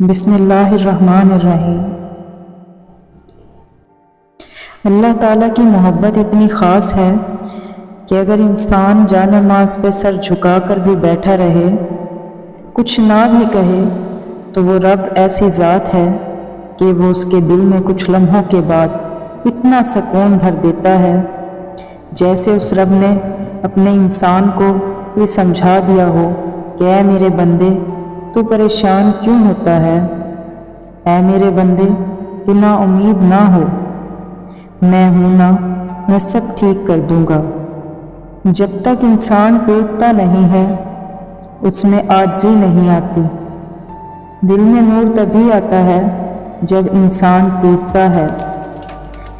بسم اللہ الرحمن الرحیم۔ اللہ تعالیٰ کی محبت اتنی خاص ہے کہ اگر انسان جا نماز پہ سر جھکا کر بھی بیٹھا رہے، کچھ نہ بھی کہے، تو وہ رب ایسی ذات ہے کہ وہ اس کے دل میں کچھ لمحوں کے بعد اتنا سکون بھر دیتا ہے جیسے اس رب نے اپنے انسان کو یہ سمجھا دیا ہو کہ اے میرے بندے، تو پریشان کیوں ہوتا ہے؟ اے میرے بندے، تو نا امید نہ ہو، میں ہوں نا، میں سب ٹھیک کر دوں گا۔ جب تک انسان ٹوٹتا نہیں ہے اس میں عاجزی نہیں آتی۔ دل میں نور تبھی آتا ہے جب انسان ٹوٹتا ہے،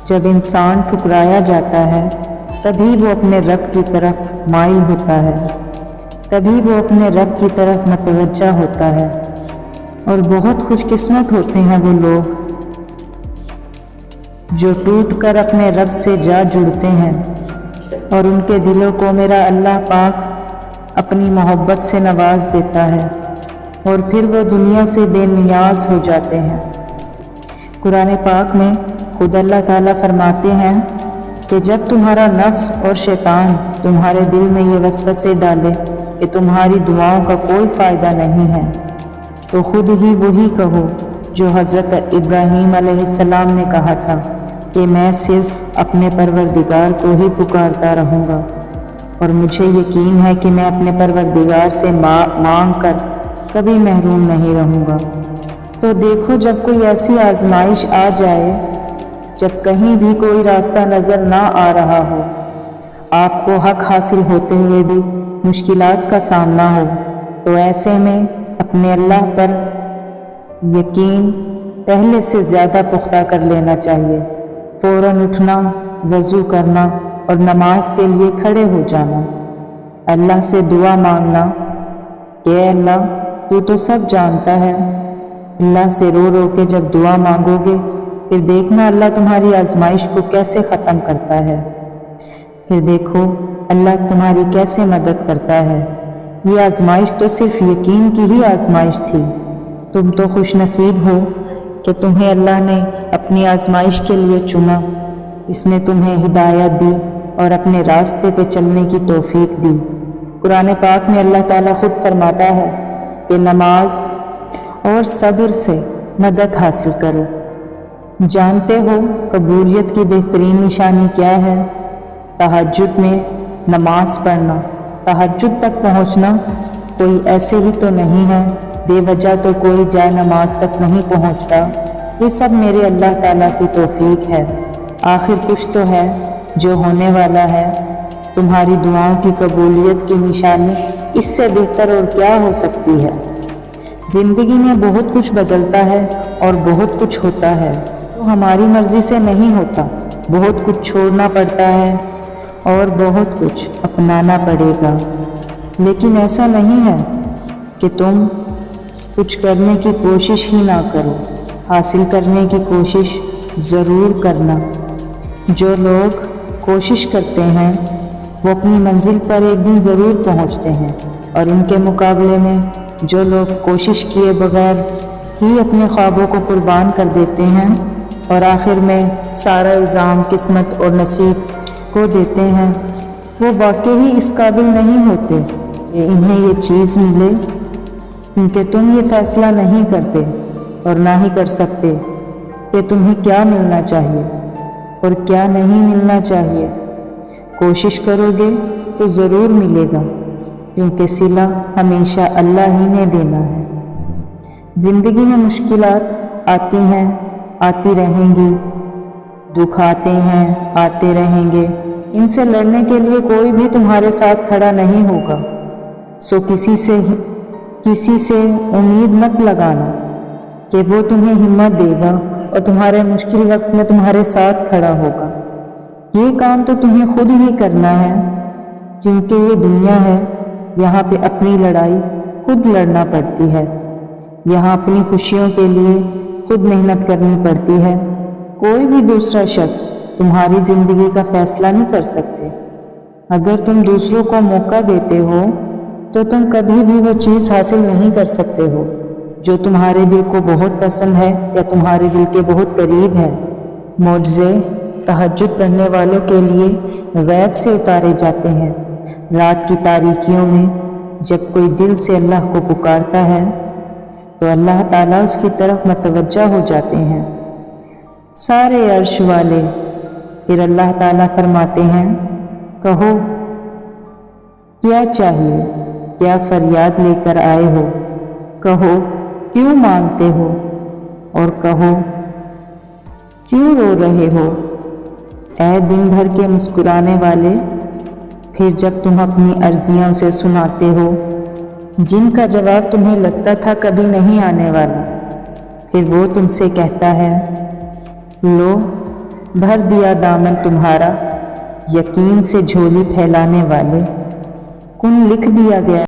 جب انسان ٹھکرایا جاتا ہے تبھی وہ اپنے رب کی طرف مائل ہوتا ہے، تبھی وہ اپنے رب کی طرف متوجہ ہوتا ہے۔ اور بہت خوش قسمت ہوتے ہیں وہ لوگ جو ٹوٹ کر اپنے رب سے جا جڑتے ہیں اور ان کے دلوں کو میرا اللہ پاک اپنی محبت سے نواز دیتا ہے اور پھر وہ دنیا سے بے نیاز ہو جاتے ہیں۔ قرآن پاک میں خود اللہ تعالیٰ فرماتے ہیں کہ جب تمہارا نفس اور شیطان تمہارے دل میں یہ وسوسے ڈالے کہ تمہاری دعاؤں کا کوئی فائدہ نہیں ہے، تو خود ہی وہی کہو جو حضرت ابراہیم علیہ السلام نے کہا تھا کہ میں صرف اپنے پروردگار کو ہی پکارتا رہوں گا اور مجھے یقین ہے کہ میں اپنے پروردگار سے مانگ کر کبھی محروم نہیں رہوں گا۔ تو دیکھو، جب کوئی ایسی آزمائش آ جائے، جب کہیں بھی کوئی راستہ نظر نہ آ رہا ہو، آپ کو حق حاصل ہوتے ہوئے بھی مشکلات کا سامنا ہو، تو ایسے میں اپنے اللہ پر یقین پہلے سے زیادہ پختہ کر لینا چاہیے۔ فوراً اٹھنا، وضو کرنا اور نماز کے لیے کھڑے ہو جانا، اللہ سے دعا مانگنا کہ اے اللہ، تو سب جانتا ہے۔ اللہ سے رو رو کے جب دعا مانگو گے، پھر دیکھنا اللہ تمہاری آزمائش کو کیسے ختم کرتا ہے، پھر دیکھو اللہ تمہاری کیسے مدد کرتا ہے۔ یہ آزمائش تو صرف یقین کی ہی آزمائش تھی۔ تم تو خوش نصیب ہو کہ تمہیں اللہ نے اپنی آزمائش کے لیے چنا، اس نے تمہیں ہدایت دی اور اپنے راستے پہ چلنے کی توفیق دی۔ قرآن پاک میں اللہ تعالیٰ خود فرماتا ہے کہ نماز اور صبر سے مدد حاصل کرو۔ جانتے ہو قبولیت کی بہترین نشانی کیا ہے؟ تہجد میں نماز پڑھنا، تہجد تک پہنچنا۔ کوئی ایسے ہی تو نہیں ہے، بے وجہ تو کوئی جائے نماز تک نہیں پہنچتا۔ یہ سب میرے اللہ تعالیٰ کی توفیق ہے۔ آخر کچھ تو ہے جو ہونے والا ہے۔ تمہاری دعاؤں کی قبولیت کی نشانی اس سے بہتر اور کیا ہو سکتی ہے؟ زندگی میں بہت کچھ بدلتا ہے اور بہت کچھ ہوتا ہے جو ہماری مرضی سے نہیں ہوتا۔ بہت کچھ چھوڑنا پڑتا ہے اور بہت کچھ اپنانا پڑے گا، لیکن ایسا نہیں ہے کہ تم کچھ کرنے کی کوشش ہی نہ کرو، حاصل کرنے کی کوشش ضرور کرنا۔ جو لوگ کوشش کرتے ہیں وہ اپنی منزل پر ایک دن ضرور پہنچتے ہیں، اور ان کے مقابلے میں جو لوگ کوشش کیے بغیر ہی اپنے خوابوں کو قربان کر دیتے ہیں اور آخر میں سارا الزام قسمت اور نصیب کو دیتے ہیں، وہ واقعی اس قابل نہیں ہوتے کہ انہیں یہ چیز ملے، کیونکہ تم یہ فیصلہ نہیں کرتے اور نہ ہی کر سکتے کہ تمہیں کیا ملنا چاہیے اور کیا نہیں ملنا چاہیے۔ کوشش کرو گے تو ضرور ملے گا، کیونکہ صلہ ہمیشہ اللہ ہی نے دینا ہے۔ زندگی میں مشکلات آتی ہیں، آتی رہیں گی، دکھ آتے ہیں، آتے رہیں گے۔ ان سے لڑنے کے لیے کوئی بھی تمہارے ساتھ کھڑا نہیں ہوگا، سو کسی سے امید مت لگانا کہ وہ تمہیں ہمت دے گا اور تمہارے مشکل وقت میں تمہارے ساتھ کھڑا ہوگا۔ یہ کام تو تمہیں خود ہی کرنا ہے، کیونکہ یہ دنیا ہے، یہاں پہ اپنی لڑائی خود لڑنا پڑتی ہے، یہاں اپنی خوشیوں کے لیے خود محنت کرنی پڑتی ہے۔ کوئی بھی دوسرا شخص تمہاری زندگی کا فیصلہ نہیں کر سکتے۔ اگر تم دوسروں کو موقع دیتے ہو تو تم کبھی بھی وہ چیز حاصل نہیں کر سکتے ہو جو تمہارے دل کو بہت پسند ہے یا تمہارے دل کے بہت قریب ہے۔ معجزے تہجد پڑھنے والوں کے لیے غیب سے اتارے جاتے ہیں۔ رات کی تاریکیوں میں جب کوئی دل سے اللہ کو پکارتا ہے تو اللہ تعالیٰ اس کی طرف متوجہ ہو جاتے ہیں۔ سارے عرش والے پھر اللہ تعالیٰ فرماتے ہیں، کہو کیا چاہیے، کیا فریاد لے کر آئے ہو، کہو کیوں مانگتے ہو، اور کہو کیوں رو رہے ہو۔ اے دن بھر کے مسکرانے والے، پھر جب تم اپنی عرضیاں اسے سناتے ہو جن کا جواب تمہیں لگتا تھا کبھی نہیں آنے والا، پھر وہ تم سے کہتا ہے، لو بھر دیا دامن تمہارا، یقین سے جھولی پھیلانے والے، کن لکھ دیا گیا